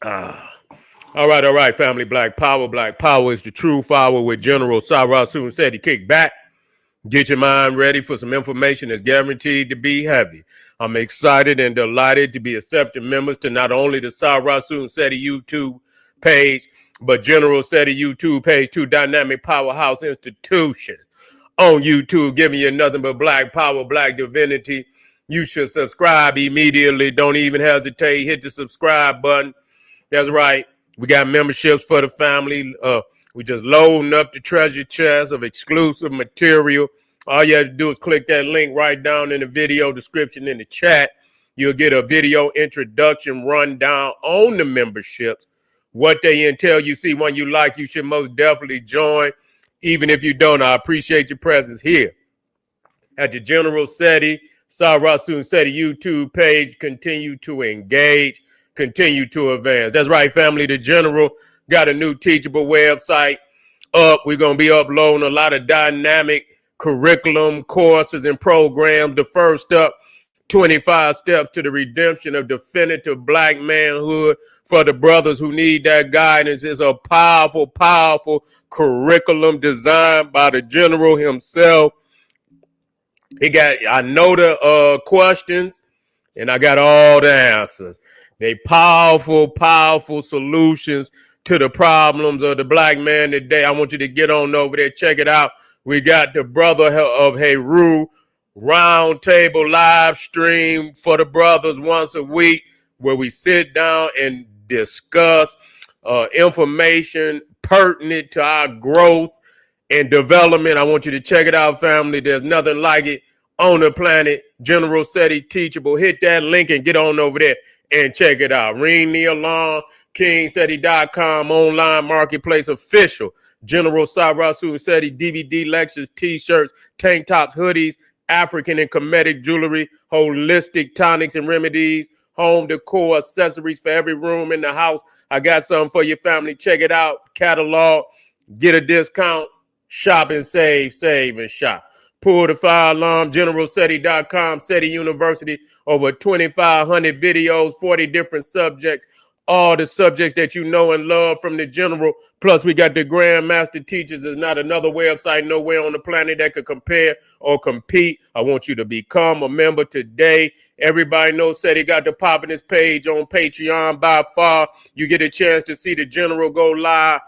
Ah. All right, family. Black Power. Black Power is the true power with General Sarah soon said he kicked back. Get your mind ready for some information that's guaranteed to be heavy. I'm excited and delighted to be accepting members to not only the Sarah soon said YouTube page, but General SETI YouTube page, two dynamic powerhouse institutions on YouTube, giving you nothing but black power, black divinity. You should subscribe immediately. Don't even hesitate. Hit the subscribe button. That's right. We got memberships for the family. We just loading up the treasure chest of exclusive material. All you have to do is click that link right down in the video description in the chat. You'll get a video introduction rundown on the memberships, what they entail. You see one you like, you should most definitely join. Even if you don't, I appreciate your presence here at the General SETI, Sarah Soon SETI YouTube page. Continue to engage, continue to advance. That's right, family. The General got a new teachable website up. We're going to be uploading a lot of dynamic curriculum, courses, and programs. The first up, 25 steps to the redemption of definitive black manhood for the brothers who need that guidance, is a powerful, powerful curriculum designed by the General himself. I know the questions, and I got all the answers. They powerful, powerful solutions to the problems of the black man today. I want you to get on over there, check it out. We got the Brother of Heru roundtable live stream for the brothers once a week, where we sit down and discuss information pertinent to our growth and development. I want you to check it out, family. There's nothing like it on the planet. General SETI Teachable. Hit that link and get on over there and check it out. Ring the alarm. KingSETI.com online marketplace official. General Sarasu SETI DVD lectures, t-shirts, tank tops, hoodies, African and Kemetic jewelry, holistic tonics and remedies, home decor, accessories for every room in the house. I got something for your family. Check it out. Catalog. Get a discount. Shop and save, save and shop. Pull the fire alarm. GeneralSETI.com. SETI University. Over 2,500 videos, 40 different subjects. All the subjects that you know and love from the General. Plus, we got the Grandmaster Teachers. There's not another website nowhere on the planet that could compare or compete. I want you to become a member today. Everybody knows SETI got the pop in his page on Patreon by far. You get a chance to see the General go live.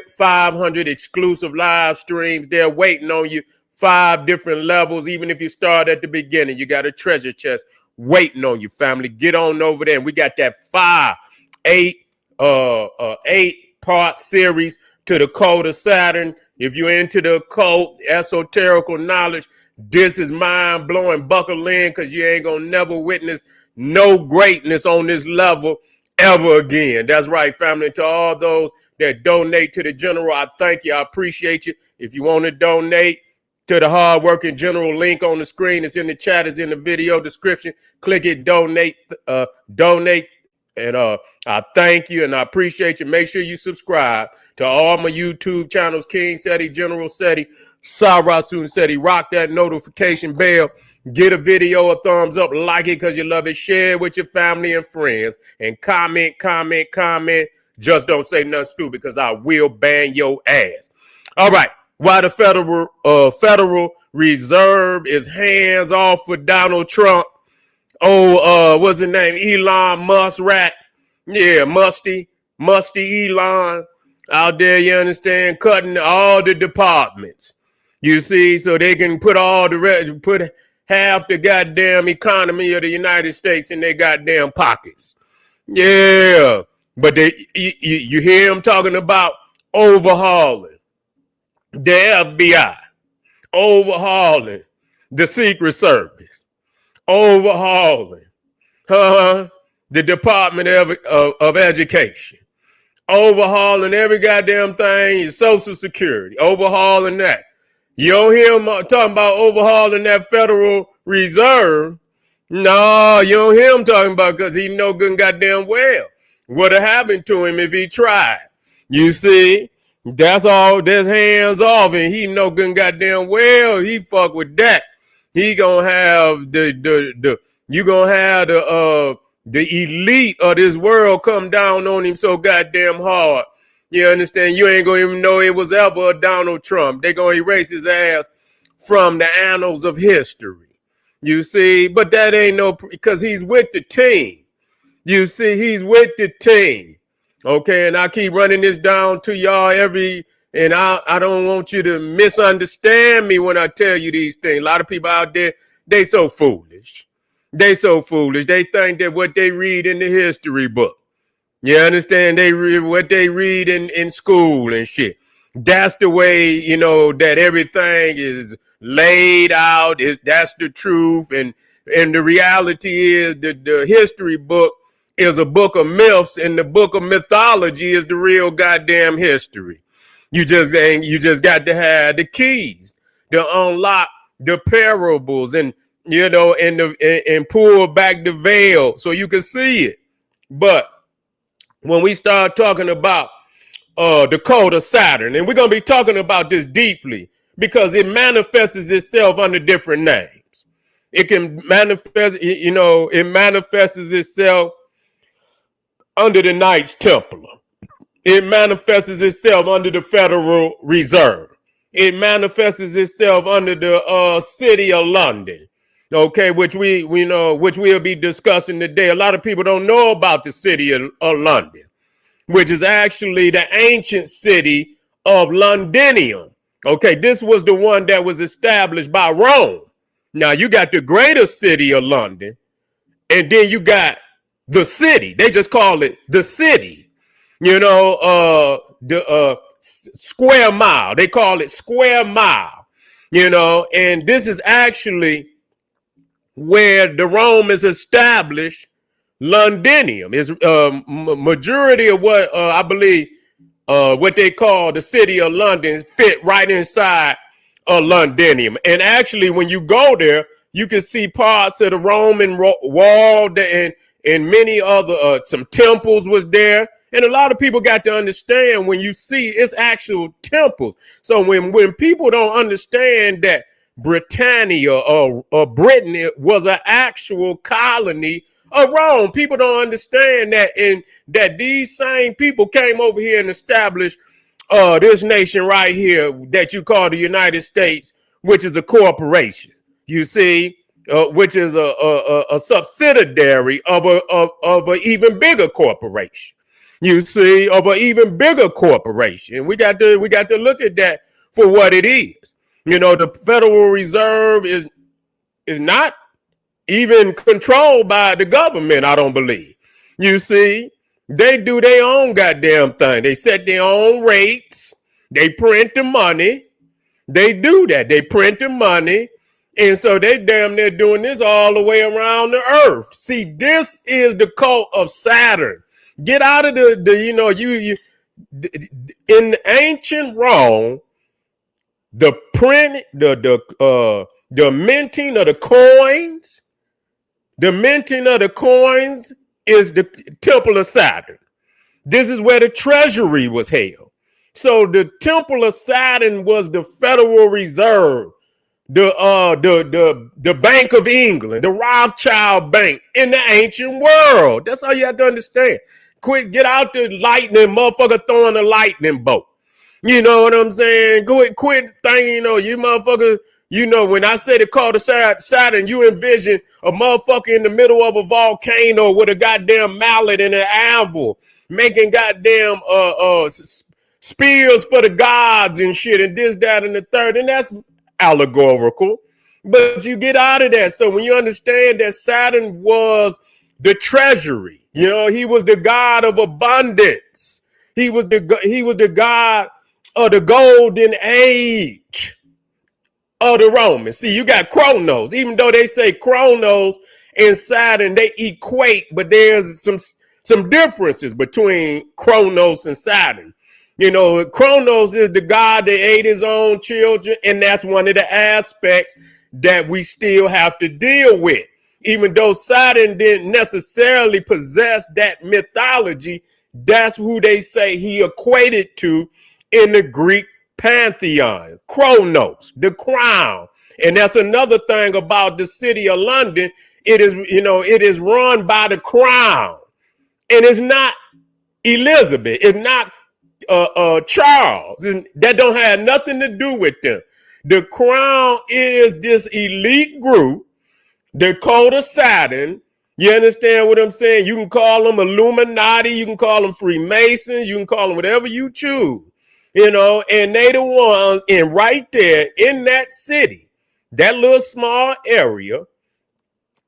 500 exclusive live streams. They're waiting on you. 5 different levels. Even if you start at the beginning, you got a treasure chest waiting on you, family. Get on over there. And we got that 8-part series to the code of Saturn. If you're into the occult, esoterical knowledge, this is mind-blowing. Buckle in, because you ain't gonna never witness no greatness on this level ever again. That's right, family. To all those that donate to the General, I thank you. I appreciate you. If you want to donate to the hard-working General, link on the screen. It's in the chat. It's in the video description. Click it, donate, donate. And I thank you and I appreciate you. Make sure you subscribe to all my YouTube channels, King SETI, General SETI, Sarah Soon SETI. Rock that notification bell. Get a video a thumbs up. Like it because you love it. Share it with your family and friends. And comment. Just don't say nothing stupid, because I will ban your ass. All right. Why the Federal Reserve is hands off for Donald Trump. What's his name? Elon Musk rat. Yeah, Musty Elon out there, you understand, cutting all the departments. You see, so they can put put half the goddamn economy of the United States in their goddamn pockets. Yeah. But you hear him talking about overhauling the FBI, overhauling the Secret Service, overhauling the Department of Education, overhauling every goddamn thing, Social Security, overhauling that. You don't hear him talking about overhauling that Federal Reserve. No, you don't hear him talking about, because he know good and goddamn well what would have happened to him if he tried. You see, that's all. There's hands off, and he know good and goddamn well he fuck with that. He gonna have the the elite of this world come down on him so goddamn hard. You understand? You ain't gonna even know it was ever a Donald Trump. They gonna erase his ass from the annals of history. You see, but that ain't no, because he's with the team. You see, he's with the team. Okay, and I keep running this down to y'all and I don't want you to misunderstand me when I tell you these things. A lot of people out there, they so foolish. They so foolish. They think that what they read in the history book, you understand, they read what they read in school and shit. That's the way, you know, that everything is laid out. That's the truth. And the reality is that the history book is a book of myths, and the book of mythology is the real goddamn history. You just got to have the keys to unlock the parables, and you know, and pull back the veil so you can see it. But when we start talking about the code of Saturn, and we're going to be talking about this deeply because it manifests itself under different names. It can manifest, you know, it manifests itself under the Knights Templar. It manifests itself under the Federal Reserve. It manifests itself under the city of London. Okay, which we know, which we'll be discussing today. A lot of people don't know about the city of London, which is actually the ancient city of Londinium. Okay, this was the one that was established by Rome. Now you got the greater city of London, and then you got the city. They just call it the city. You know, the square mile. They call it square mile. You know, and this is actually where the Rome is established. Londinium is majority of what I believe what they call the city of London fit right inside Londinium. And actually, when you go there, you can see parts of the Roman wall and many other some temples was there. And a lot of people got to understand when you see it's actual temples. So when people don't understand that Britannia or Britain was an actual colony of Rome, people don't understand that, and that these same people came over here and established this nation right here that you call the United States, which is a corporation. You see, which is a subsidiary of an even bigger corporation. You see, of an even bigger corporation. We got to look at that for what it is. You know, the Federal Reserve is not even controlled by the government, I don't believe. You see, they do their own goddamn thing. They set their own rates. They print the money. They do that. They print the money. And so they damn near doing this all the way around the earth. See, this is the cult of Saturn. Get out of the you know, you in ancient Rome, the print, the minting of the coins, is the Temple of Saturn. This is where the treasury was held. So the Temple of Saturn was the Federal Reserve, the Bank of England, the Rothschild Bank in the ancient world. That's all you have to understand. Get out the lightning, motherfucker, throwing a lightning bolt. You know what I'm saying? Quit thing, you know, you motherfucker. You know, when I say the call to Saturn, you envision a motherfucker in the middle of a volcano with a goddamn mallet and an anvil, making goddamn spears for the gods and shit, and this, that, and the third, and that's allegorical. But you get out of that. So when you understand that Saturn was the treasury, you know, he was the god of abundance. He was the god of the golden age of the Romans. See, you got Chronos. Even though they say Chronos and Saturn, they equate, but there's some differences between Chronos and Saturn. You know, Chronos is the god that ate his own children, and that's one of the aspects that we still have to deal with. Even though Saturn didn't necessarily possess that mythology, that's who they say he equated to in the Greek pantheon. Chronos, the crown. And that's another thing about the city of London it is, it is run by the crown, and it's not Elizabeth, it's not Charles. That don't have nothing to do with them. The crown is this elite group, the code of Saturn. You understand what I'm saying? You can call them Illuminati, you can call them Freemasons, you can call them whatever you choose, and they the ones in right there in that city, that little small area.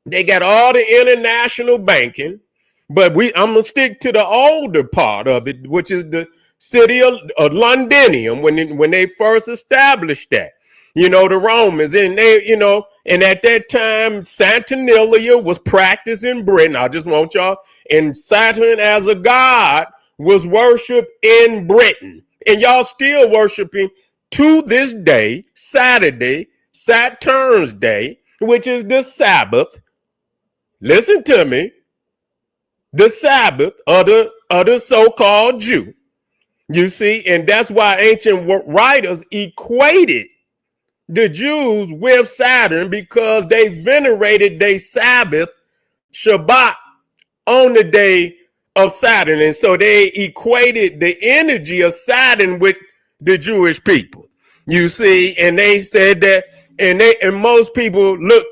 They got all the international banking, but I'm gonna stick to the older part of it, which is the city of Londinium when they first established that. The Romans, and and at that time, Saturnalia was practiced in Britain. I just want y'all, and Saturn as a god was worshipped in Britain, and y'all still worshiping to this day, Saturday, Saturn's day, which is the Sabbath. Listen to me. The Sabbath of the so-called Jew. You see, and that's why ancient writers equated the Jews with Saturn, because they venerated their Sabbath, Shabbat, on the day of Saturn. And so they equated the energy of Saturn with the Jewish people. You see, and they said that, and most people look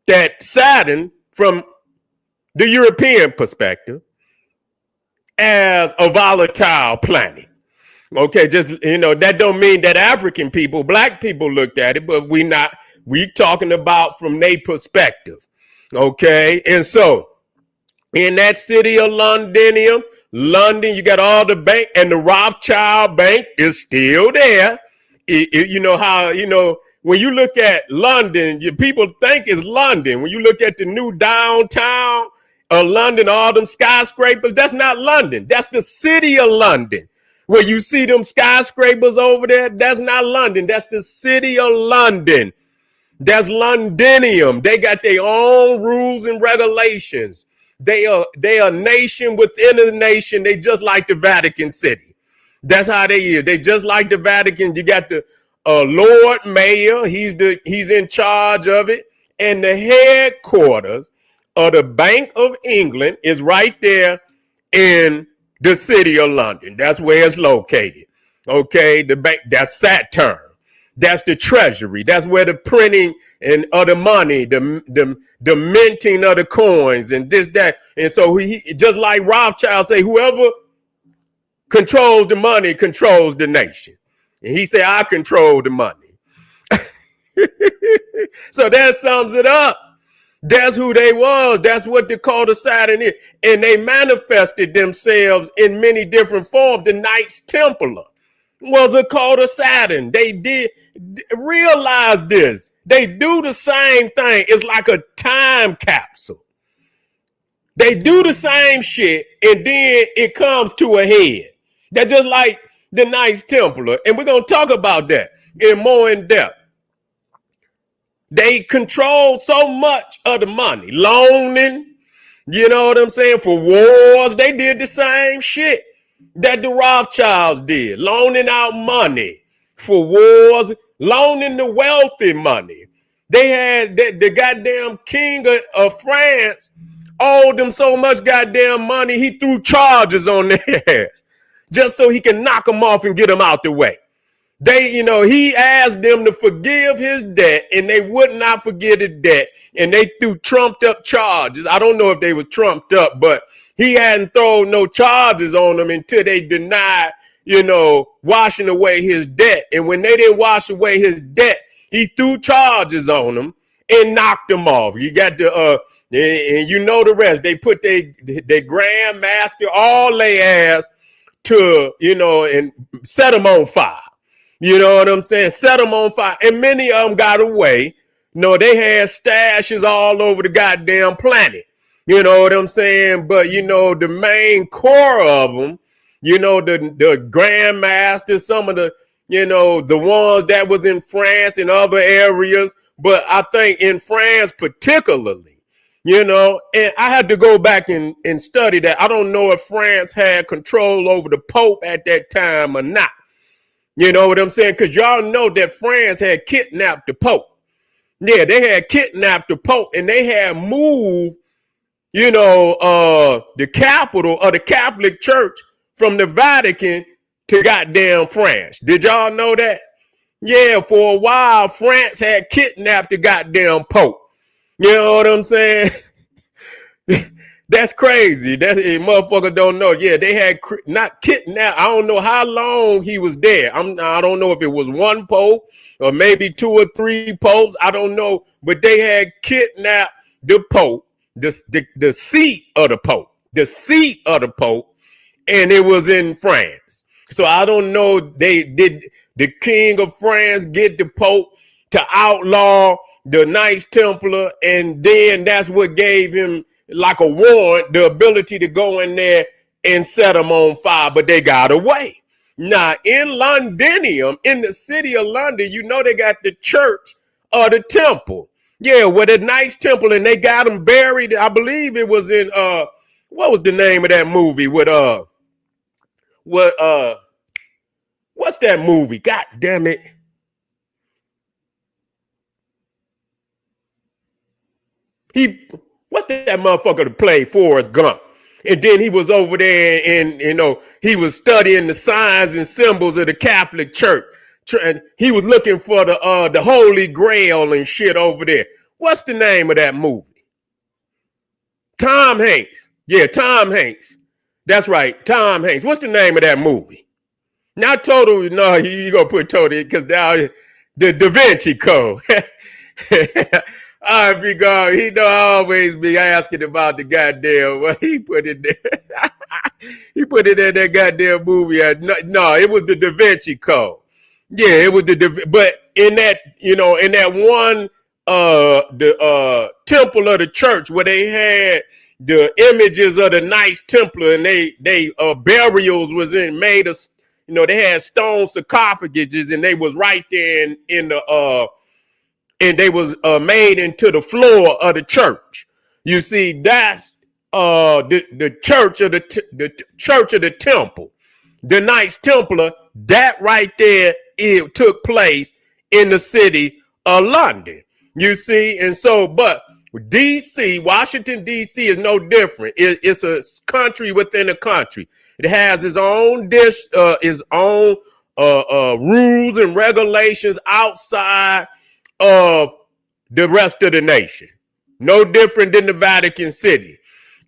at Saturn from the European perspective as a volatile planet. Okay, just, that don't mean that African people, black people looked at it, but we talking about from their perspective. Okay, and so in that city of Londinium, London, you got all the bank, and the Rothschild Bank is still there. When you look at London, people think it's London. When you look at the new downtown of London, all them skyscrapers, that's not London. That's the city of London. Where you see them skyscrapers over there, that's not London. That's the city of London. That's Londinium. They got their own rules and regulations. They are a nation within a nation. They just like the Vatican City. That's how they is. They just like the Vatican. You got the Lord Mayor. He's in charge of it. And the headquarters of the Bank of England is right there in the city of London. That's where it's located. Okay, the bank, that's Saturn. That's the treasury. That's where the printing and of the money, the minting of the coins and this, that. And so he, just like Rothschild say, whoever controls the money controls the nation. And he said, I control the money. So that sums it up. That's who they was. That's what the cult of Saturn is. And they manifested themselves in many different forms. The Knights Templar was a cult of Saturn. They did realize this. They do the same thing. It's like a time capsule. They do the same shit, and then it comes to a head. That's just like the Knights Templar. And we're going to talk about that more in depth. They control so much of the money, loaning, you know what I'm saying, for wars. They did the same shit that the Rothschilds did, loaning out money for wars, loaning the wealthy money. They had the goddamn king of France owed them so much goddamn money, he threw charges on their ass just so he can knock them off and get them out the way. He asked them to forgive his debt, and they would not forget his debt. And they threw trumped up charges. I don't know if they were trumped up, but he hadn't thrown no charges on them until they denied, washing away his debt. And when they didn't wash away his debt, he threw charges on them and knocked them off. You got the, and the rest. They put their grandmaster, all they ass to, and set them on fire. You know what I'm saying? Set them on fire. And many of them got away. They had stashes all over the goddamn planet. You know what I'm saying? But, the main core of them, the grandmasters, some of the, the ones that was in France and other areas. But I think in France particularly, and I had to go back and study that. I don't know if France had control over the Pope at that time or not. You know what I'm saying? Because y'all know that France had kidnapped the Pope. Yeah, they had kidnapped the Pope and they had moved, the capital of the Catholic Church from the Vatican to goddamn France. Did y'all know that? Yeah, for a while, France had kidnapped the goddamn Pope. You know what I'm saying? That's crazy. That's motherfuckers don't know. Yeah, they had not kidnapped. I don't know how long he was there. I don't know if it was one pope or maybe two or three popes. I don't know, but they had kidnapped the pope, the seat of the pope, and it was in France. So I don't know. Did the king of France get the pope to outlaw the Knights Templar, and then that's what gave him like a warrant, the ability to go in there and set them on fire, but they got away. Now, in Londinium, in the city of London, they got the church or the temple. Yeah, with a nice temple, and they got them buried. I believe it was in, what was the name of that movie with, what's that movie? God damn it. What's that motherfucker that played Forrest Gump? And then he was over there and, he was studying the signs and symbols of the Catholic Church. And he was looking for the Holy Grail and shit over there. What's the name of that movie? Tom Hanks. Yeah, Tom Hanks. That's right, Tom Hanks. What's the name of that movie? Not Total, no, you gonna put Total because now the Da Vinci Code. All right, big guy. He know I always be asking about the goddamn. Well, he put it there. He put it in that goddamn movie. No, it was the Da Vinci Code. Yeah, it was but in that, in that one, the temple of the church where they had the images of the Knights Templar and they burials was made of, they had stone sarcophaguses and they was right there in the and they was made into the floor of the church. You see, that's the church of the church of the temple, the Knights Templar. That right there, it took place in the city of London. You see, and so, but D.C., Washington D.C. is no different. It's a country within a country. It has its own rules and regulations outside of the rest of the nation. No different than the Vatican City.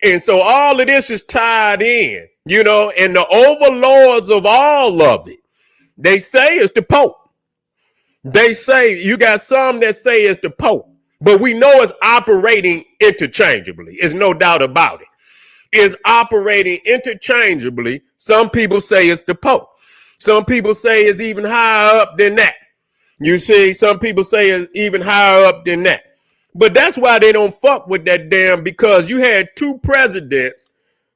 And so all of this is tied in, and the overlords of all of it, they say it's the Pope. They say, you got some that say it's the Pope, but we know it's operating interchangeably. There's no doubt about it. It's operating interchangeably. Some people say it's the Pope. Some people say it's even higher up than that. You see, some people say it's even higher up than that. But that's why they don't fuck with that damn, because you had two presidents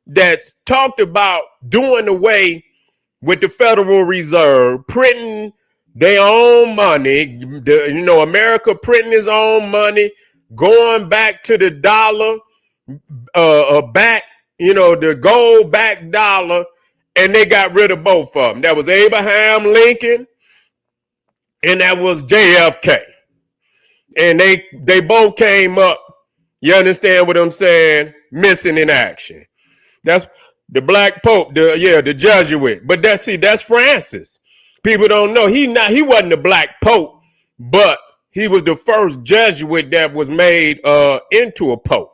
that talked about doing away with the Federal Reserve, printing their own money, America printing its own money, going back to the dollar, back, the gold back dollar, and they got rid of both of them. That was Abraham Lincoln and that was JFK. And they both came up, you understand what I'm saying, missing in action. That's the Black Pope, the Jesuit. But that's Francis. People don't know. He wasn't the Black Pope, but he was the first Jesuit that was made into a pope.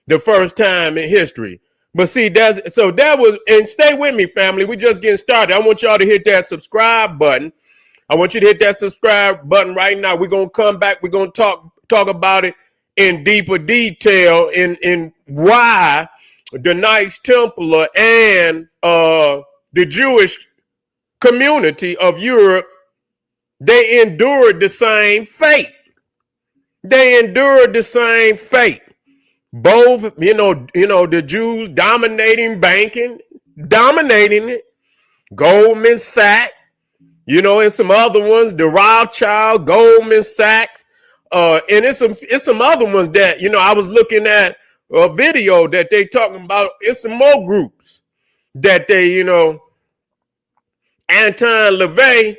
The first time in history. But see, and stay with me, family. We just getting started. I want y'all to hit that subscribe button. I want you to hit that subscribe button right now. We're going to come back. We're going to talk about it in deeper detail in why the Knights Templar and the Jewish community of Europe, they endured the same fate. They endured the same fate. Both, the Jews dominating banking, dominating it. Goldman Sachs, and some other ones, the Rothschild, Goldman Sachs, and it's some other ones that, I was looking at a video that they talking about. It's some more groups that they, Anton LaVey,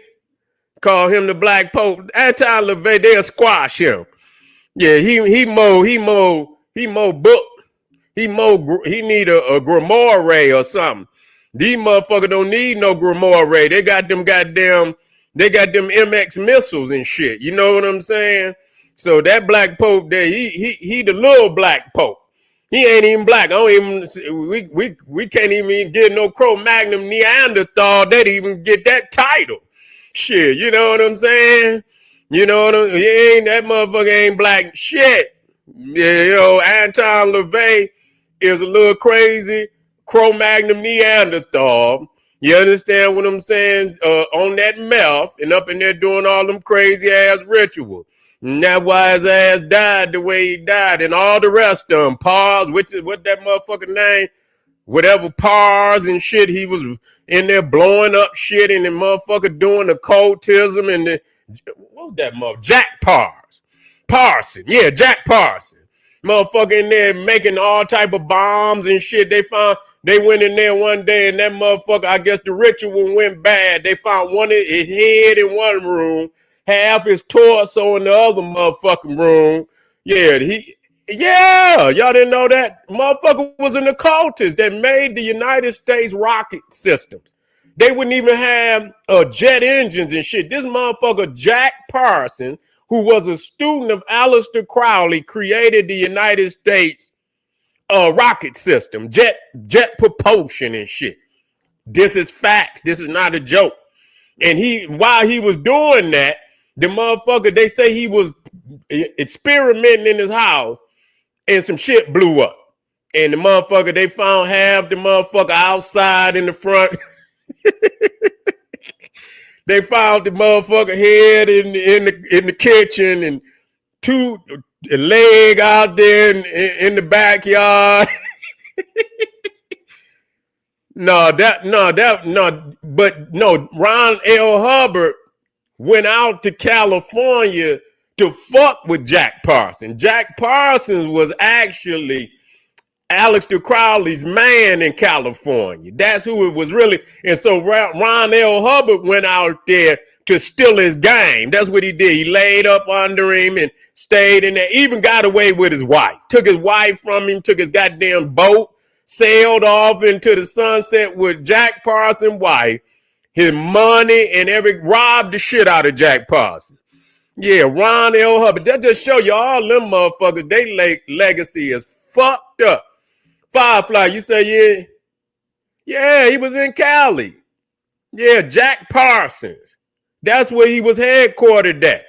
call him the Black Pope. Anton LaVey, they'll squash him. Yeah, he mow book. He need a grimoire or something. These motherfuckers don't need no grimoire. They got them MX missiles and shit. You know what I'm saying? So that black pope there, he the little black pope. He ain't even black. I don't even we can't even get no Cro-Magnon Neanderthal. They'd even get that title. Shit, you know what I'm saying? You know what I'm that motherfucker ain't black shit. Yeah, Anton LaVey is a little crazy Cro-Magnon Neanderthal. You understand what I'm saying? On that meth and up in there doing all them crazy ass rituals. And that's why his ass died the way he died. And all the rest of them, Pars, which is what that motherfucker name, whatever Pars and shit, he was in there blowing up shit and the motherfucker doing the cultism and the, what was that motherfucker? Jack Parson. Yeah, Jack Parson. Motherfucker in there making all type of bombs and shit. They went in there one day and that motherfucker, I guess the ritual went bad. They found one of his head in one room, half his torso in the other motherfucking room. Yeah, y'all didn't know that? Motherfucker was an occultist that made the United States rocket systems. They wouldn't even have jet engines and shit. This motherfucker, Jack Parson, who was a student of Aleister Crowley, created the United States rocket system, jet propulsion and shit. This is facts. This is not a joke. And while he was doing that, the motherfucker, they say he was experimenting in his house and some shit blew up. And the motherfucker, they found half the motherfucker outside in the front. They found the motherfucker head in the kitchen and a leg out there in the backyard. Ron L. Hubbard went out to California to fuck with Jack Parsons. Jack Parsons was actually Aleister Crowley's man in California. That's who it was really. And so Ron L. Hubbard went out there to steal his game. That's what he did. He laid up under him and stayed in there. Even got away with his wife. Took his wife from him, took his goddamn boat, sailed off into the sunset with Jack Parsons' wife, his money, and robbed the shit out of Jack Parsons. Yeah, Ron L. Hubbard. That just show you all them motherfuckers, they legacy is fucked up. Firefly, you say yeah? Yeah, he was in Cali. Yeah, Jack Parsons. That's where he was headquartered at.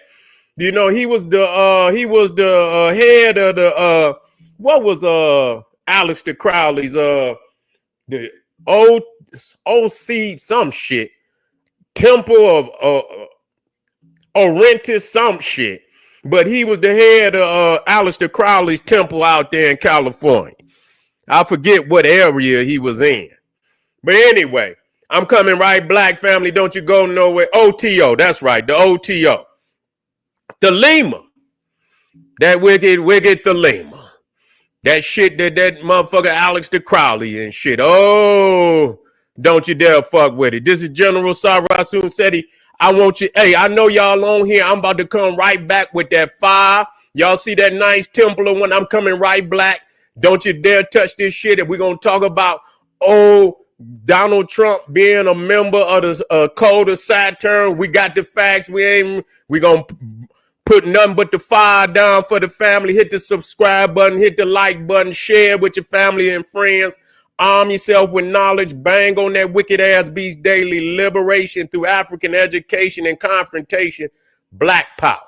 You know, he was the head of the what was Aleister Crowley's the OC some shit. Temple of Orentis some shit. But he was the head of Aleister Crowley's temple out there in California. I forget what area he was in. But anyway, I'm coming right, black family. Don't you go nowhere. OTO, that's right, the OTO. The Lima. That wicked Thelema. That shit that motherfucker Aleister Crowley and shit. Oh, don't you dare fuck with it. This is General Sarasun Seti. I want you, hey, I know y'all on here. I'm about to come right back with that fire. Y'all see that nice Templar when I'm coming right black. Don't you dare touch this shit. And we're going to talk about, Donald Trump being a member of the cult of Saturn. We got the facts. We going to put nothing but the fire down for the family. Hit the subscribe button. Hit the like button. Share with your family and friends. Arm yourself with knowledge. Bang on that wicked ass beast daily. Liberation through African education and confrontation. Black power.